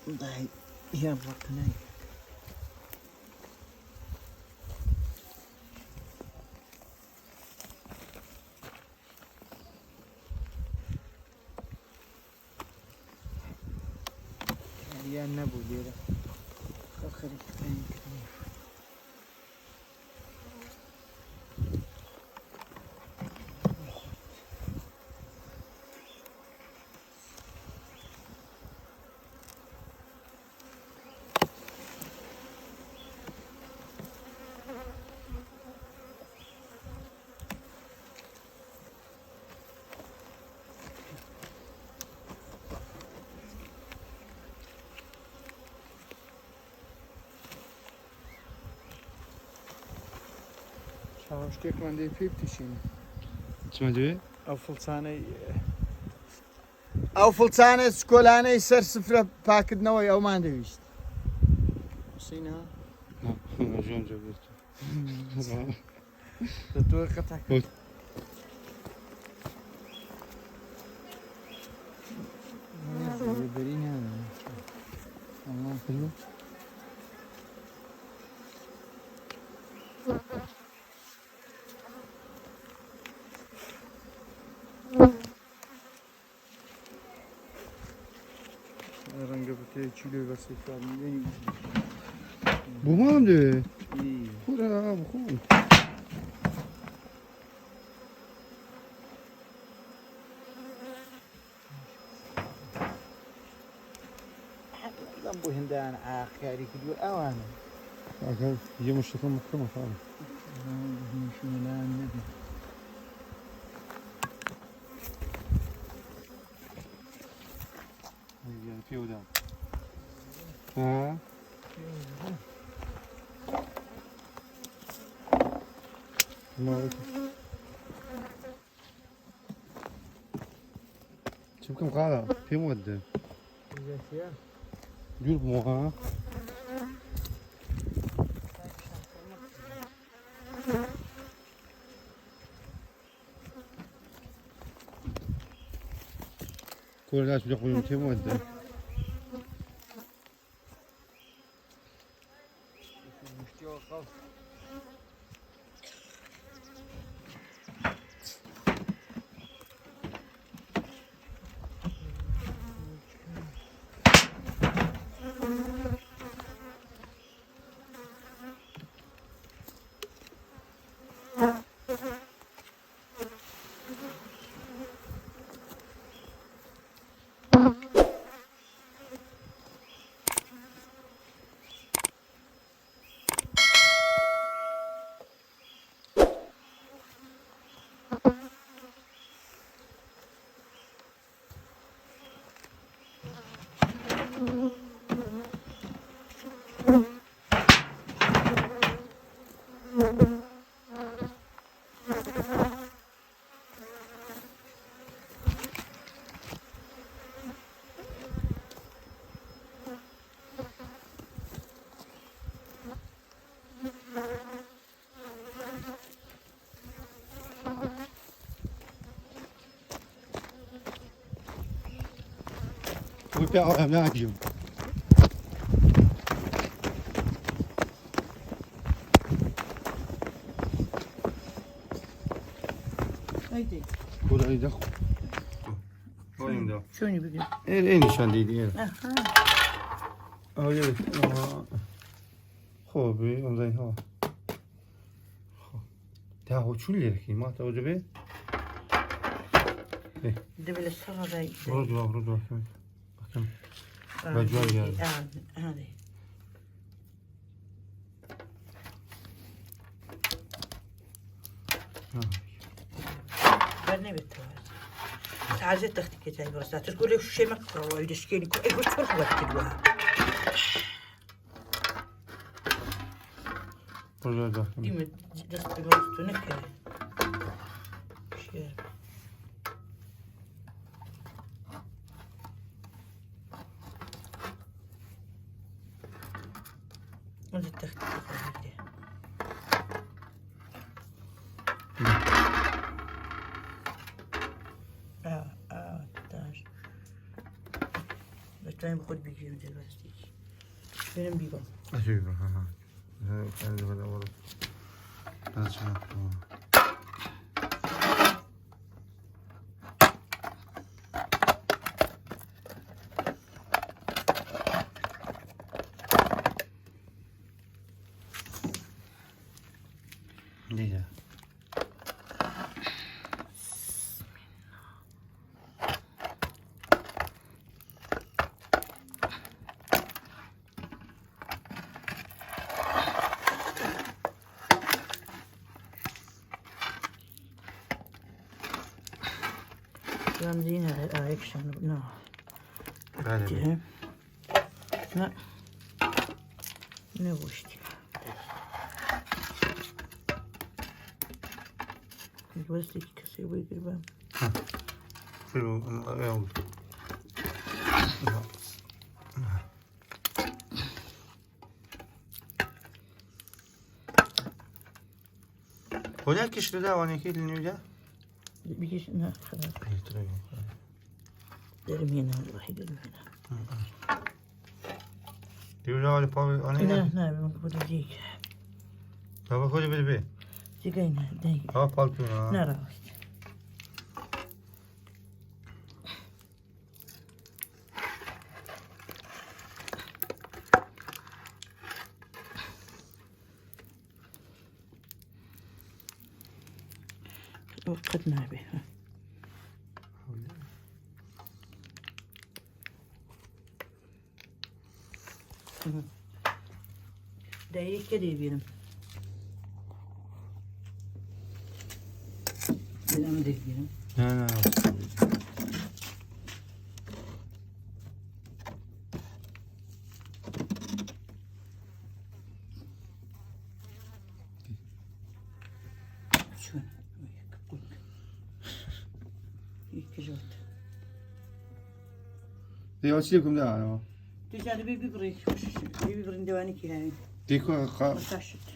ضاي يا بطني يا نبو ديره خليك تاني كتير شتێک مندی پێ بتیشین چما دوێ؟ ئەو فڵچانە سکۆلانەی سەر سفرە پاکردنەوەی ئەومان دەویست حوسینە ژۆن جەبێت تۆ قەتەک بەری نانە ئەڵڵا کردو ڕەنگە بتێ چیلۆی بەسەی کارمێنی بۆمان دوێ خورا بخۆن لەم بۆ هێندان ئاخیاری کردووە ئەوانە یە مشتەکەم مکرمە خاڵ شمەلان نەبێ پێودا ها چی بکەم قاڵە پێم وەدە دوور بمەوە ها کۆرلاش بلە خۆیم پێم وەدە ويبيعوا أملاكهم هيدي ولا يدخل وين ده؟ شوني بقى؟ إيه نشان دي اها يلا خوبي وزي ها ده هو شو اللي يحكي ما تعجبه؟ دبل الصلاة ذي رجوع بكم بجوال يعني هذه برني بالتوازي تعزت تختك جاي برسات تقول لي شو مكتر الله يدشكيني كل ايش بتفرق وقت الواحد رجوع داخل ديما دست برست نكره شيء وانت تختك Yumurtayı koy bir gibi de bastık. Benim bir bak. Aşağı yukarı. Ha. Kendi böyle olur. Ben şey yaptım. Değil. Ben de yine de ayak ne? Böyle. Ne bu işte? Bastık kasayı buyur ben. Şöyle oldu. Hoca kişide de var ne ki dinliyor. Bir kişi ne kadar? Derim yine vallahi derim yine. Diyor ya Ali Pavel anne. Ne ben bu da değil. Baba hoca bir. Sigayna değil. Ha palpıyor ha. Ne rahat. وقتنا به دقيق كده يبينم بالأمر يبينم Ne. شو يكجوت Diyor çilekum da ama. تجاري بيبي بريك بيبي برين دواني كي هاي Diko مستشفى